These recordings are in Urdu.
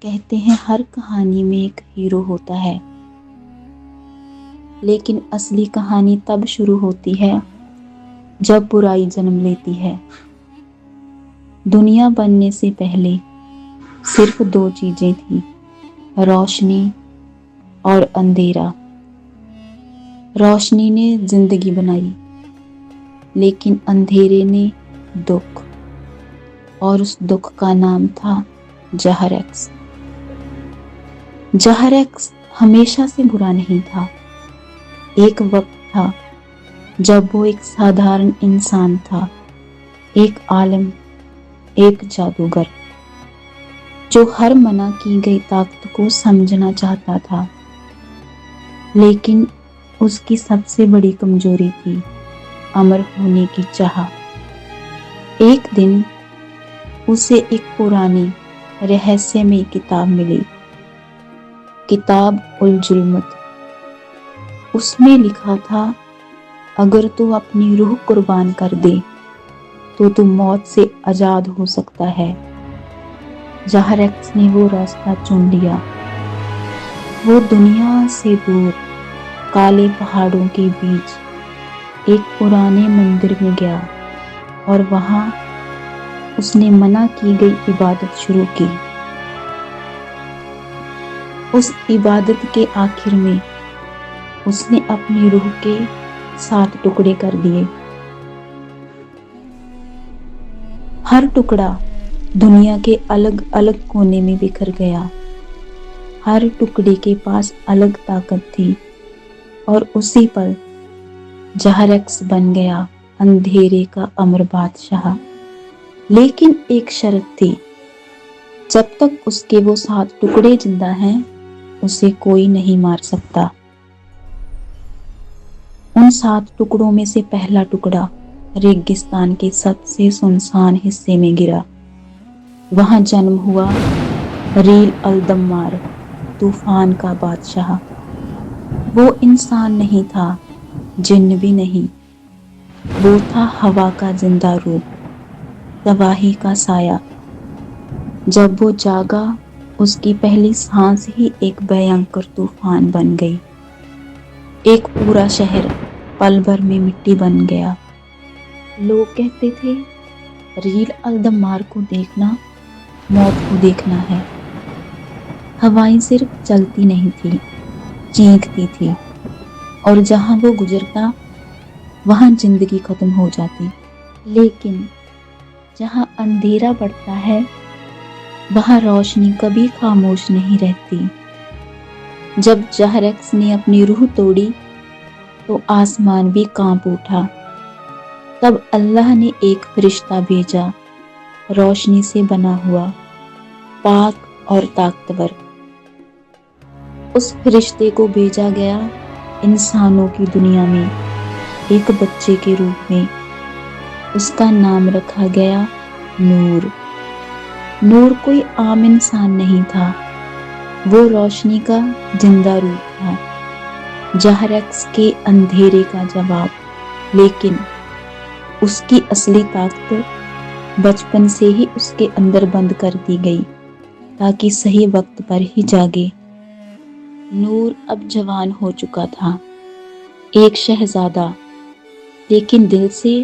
کہتے ہیں ہر کہانی میں ایک ہیرو ہوتا ہے، لیکن اصلی کہانی تب شروع ہوتی ہے جب برائی جنم لیتی ہے۔ دنیا بننے سے پہلے صرف دو چیزیں تھیں، روشنی اور اندھیرا۔ روشنی نے زندگی بنائی، لیکن اندھیرے نے دکھ، اور اس دکھ کا نام تھا زہر ایکس۔ زہر ایکس ہمیشہ سے برا نہیں تھا۔ ایک وقت تھا جب وہ ایک سادھارن انسان تھا، ایک عالم، ایک جادوگر، جو ہر منع کی گئی طاقت کو سمجھنا چاہتا تھا، لیکن اس کی سب سے بڑی کمزوری تھی امر ہونے کی چاہ۔ ایک دن اسے ایک پرانی رہسیہمئی کتاب ملی، کتاب الظلمت۔ اس میں لکھا تھا، اگر تو اپنی روح قربان کر دے تو موت سے آزاد ہو سکتا ہے۔ زہر ایکس نے وہ راستہ چن لیا۔ وہ دنیا سے دور کالے پہاڑوں کے بیچ ایک پرانے مندر میں گیا، اور وہاں اس نے منع کی گئی عبادت شروع کی۔ اس عبادت کے آخر میں اس نے اپنی روح کے 7 ٹکڑے کر دیے۔ ہر ٹکڑا دنیا کے الگ الگ کونے میں بکھر گیا۔ ہر ٹکڑے کے پاس الگ طاقت تھی، اور اسی پر زہر ایکس بن گیا اندھیرے کا امر بادشاہ۔ لیکن ایک شرط تھی، جب تک اس کے وہ 7 ٹکڑے زندہ ہیں اسے کوئی نہیں مار سکتا۔ ان 7 ٹکڑوں میں سے پہلا ٹکڑا ریگستان کے سب سے سنسان حصے میں گرا۔ وہاں جنم ہوا ریل الدمار، طوفان کا بادشاہ۔ وہ انسان نہیں تھا، جن بھی نہیں، وہ تھا ہوا کا زندہ روح، تباہی کا سایہ۔ جب وہ جاگا، اس کی پہلی سانس ہی ایک بھیانکر طوفان بن گئی۔ ایک پورا شہر پل بھر میں مٹی بن گیا۔ لوگ کہتے تھے، ریل الدمار کو دیکھنا موت کو دیکھنا ہے۔ ہوائیں صرف چلتی نہیں تھی، چینختی تھی، اور جہاں وہ گزرتا وہاں زندگی ختم ہو جاتی۔ لیکن جہاں اندھیرا بڑھتا ہے وہاں روشنی کبھی خاموش نہیں رہتی۔ جب زہر ایکس نے اپنی روح توڑی تو آسمان بھی کانپ اٹھا۔ تب اللہ نے ایک فرشتہ بھیجا، روشنی سے بنا ہوا، پاک اور طاقتور۔ اس فرشتے کو بھیجا گیا انسانوں کی دنیا میں ایک بچے کے روپ میں۔ اس کا نام رکھا گیا نور۔ نور کوئی عام انسان نہیں تھا، وہ روشنی کا زندہ روح تھا، زہر ایکس کے اندھیرے کا جواب۔ لیکن اس کی اصلی طاقت بچپن سے ہی اس کے اندر بند کر دی گئی تاکہ صحیح وقت پر ہی جاگے۔ نور اب جوان ہو چکا تھا، ایک شہزادہ، لیکن دل سے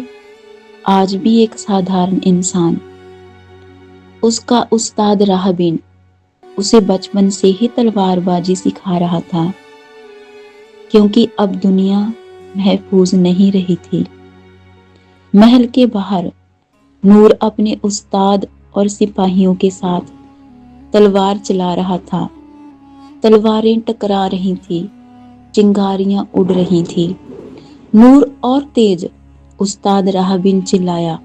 آج بھی ایک سادھارن انسان۔ اس کا استاد راہبین اسے بچپن سے ہی تلوار بازی سکھا رہا تھا، کیونکہ اب دنیا محفوظ نہیں رہی تھی۔ محل کے باہر نور اپنے استاد اور سپاہیوں کے ساتھ تلوار چلا رہا تھا۔ تلواریں ٹکرا رہی تھیں، چنگاریاں اڑ رہی تھیں۔ نور اور تیز، استاد راہبین چلایا۔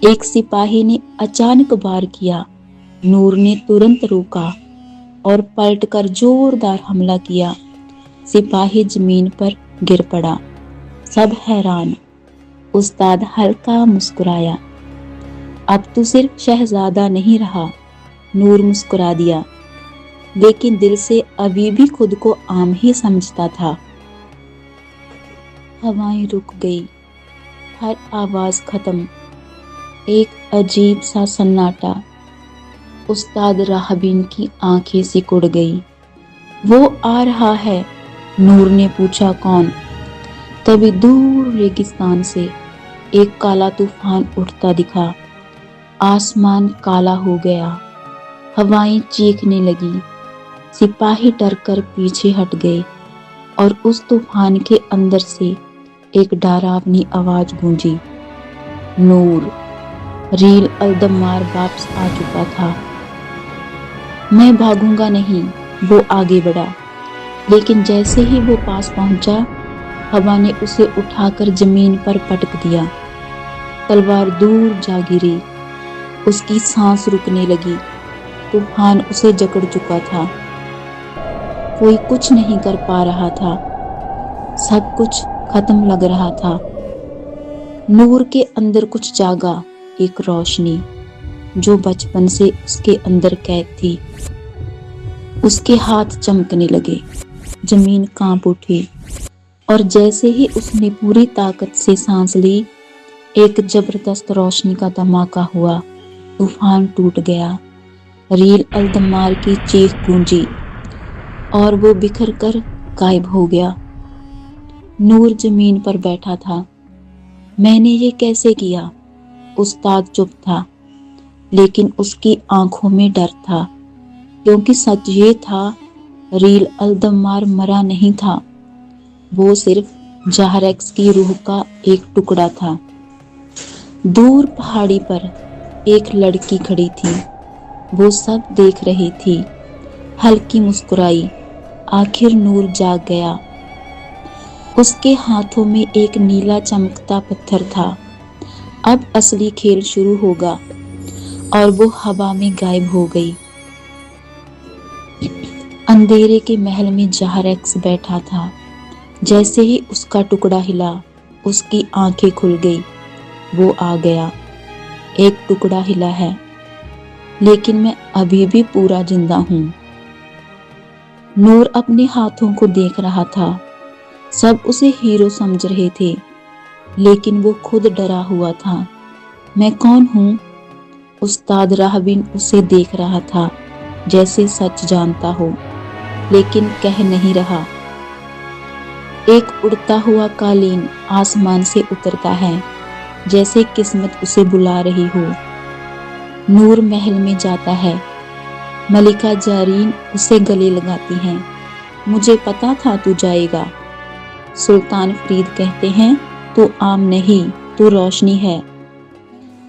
ایک سپاہی نے اچانک وار کیا۔ نور نے ترنت روکا اور پلٹ کر زوردار حملہ کیا۔ سپاہی زمین پر گر پڑا۔ سب حیران۔ استاد ہلکا مسکرایا۔ اب تو صرف شہزادہ نہیں رہا، نور مسکرا دیا، لیکن دل سے ابھی بھی خود کو عام ہی سمجھتا تھا۔ ہوائیں رک گئی، ہر آواز ختم، ایک عجیب سا سناٹا۔ استاد راہبین کی آنکھیں سکڑ گئی۔ وہ آ رہا ہے، نور نے پوچھا کون؟ تبھی دور ریگستان سے ایک کالا طوفان اٹھتا دکھا۔ آسمان کالا ہو گیا، ہوائیں چیخنے لگی، سپاہی ڈر کر پیچھے ہٹ گئے اور اس طوفان کے اندر سے ایک ڈراؤنی آواز گونجی، نور! ریل الدمار واپس آ چکا تھا۔ میں بھاگوں گا نہیں، وہ آگے بڑھا، لیکن جیسے ہی وہ پاس پہنچا، ہوا نے اسے اٹھا کر زمین پر پٹک دیا۔ تلوار دور جا گری، اس کی سانس رکنے لگی۔ طوفان اسے جکڑ چکا تھا، کوئی کچھ نہیں کر پا رہا تھا، سب کچھ ختم لگ رہا تھا۔ نور کے اندر کچھ جاگا، ایک روشنی جو بچپن سے اس کے اندر قید تھی۔ اس کے ہاتھ چمکنے لگے، زمین کانپ اٹھی، اور جیسے ہی اس نے پوری طاقت سے سانس لی، ایک زبردست روشنی کا دھماکہ ہوا، طوفان ٹوٹ گیا، ریل الدمار کی چیخ گونجی اور وہ بکھر کر غائب ہو گیا۔ نور زمین پر بیٹھا تھا۔ میں نے یہ کیسے کیا؟ استاد چپ تھا، لیکن اس کی آنکھوں میں ڈر تھا، کیونکہ سچ یہ تھا، ریل الدمار مرا نہیں تھا، وہ صرف جہریکس کی روح کا ایک ٹکڑا تھا۔ دور پہاڑی پر ایک لڑکی کھڑی تھی، وہ سب دیکھ رہی تھی، ہلکی مسکرائی۔ آخر نور جاگ گیا۔ اس کے ہاتھوں میں ایک نیلا چمکتا پتھر تھا۔ اب اصلی کھیل شروع ہوگا، اور وہ ہوا میں غائب ہو گئی۔ اندھیرے کے محل میں جہریکس بیٹھا تھا۔ جیسے ہی اس کا ٹکڑا ہلا، اس کی آنکھیں کھل گئی۔ وہ آ گیا، ایک ٹکڑا ہلا ہے، لیکن میں ابھی بھی پورا زندہ ہوں۔ نور اپنے ہاتھوں کو دیکھ رہا تھا، سب اسے ہیرو سمجھ رہے تھے، لیکن وہ خود ڈرا ہوا تھا۔ میں کون ہوں؟ استاد راہبین اسے دیکھ رہا تھا، جیسے سچ جانتا ہو، لیکن کہہ نہیں رہا۔ ایک اڑتا ہوا قالین آسمان سے اترتا ہے، جیسے قسمت اسے بلا رہی ہو۔ نور محل میں جاتا ہے، ملکہ زرین اسے گلے لگاتی ہیں۔ مجھے پتا تھا تو جائے گا۔ سلطان فرید کہتے ہیں تو عام نہیں، تو روشنی ہے۔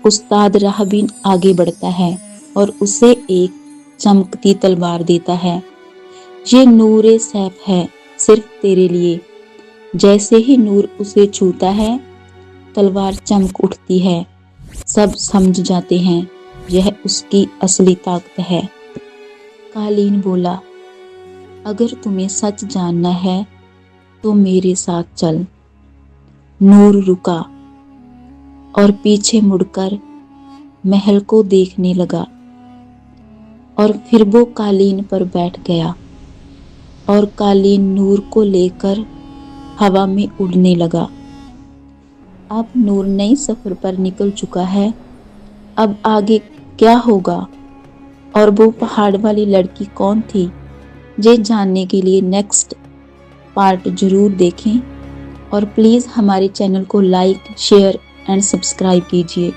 استاد راہبین آگے بڑھتا ہے اور اسے ایک چمکتی تلوار دیتا ہے۔ یہ نور سیف ہے، صرف تیرے لیے۔ جیسے ہی نور اسے چھوتا ہے، تلوار چمک اٹھتی ہے۔ سب سمجھ جاتے ہیں یہ اس کی اصلی طاقت ہے۔ قالین بولا، اگر تمہیں سچ جاننا ہے تو میرے ساتھ چل۔ نور رکا اور پیچھے مڑ کر محل کو دیکھنے لگا، اور پھر وہ قالین پر بیٹھ گیا، اور قالین نور کو لے کر ہوا میں اڑنے لگا۔ اب نور نئے سفر پر نکل چکا ہے۔ اب آگے کیا ہوگا، اور وہ پہاڑ والی لڑکی کون تھی؟ یہ جاننے کے لیے نیکسٹ پارٹ ضرور دیکھیں، اور پلیز ہمارے چینل کو لائک، شیئر اینڈ سبسکرائب کیجیے۔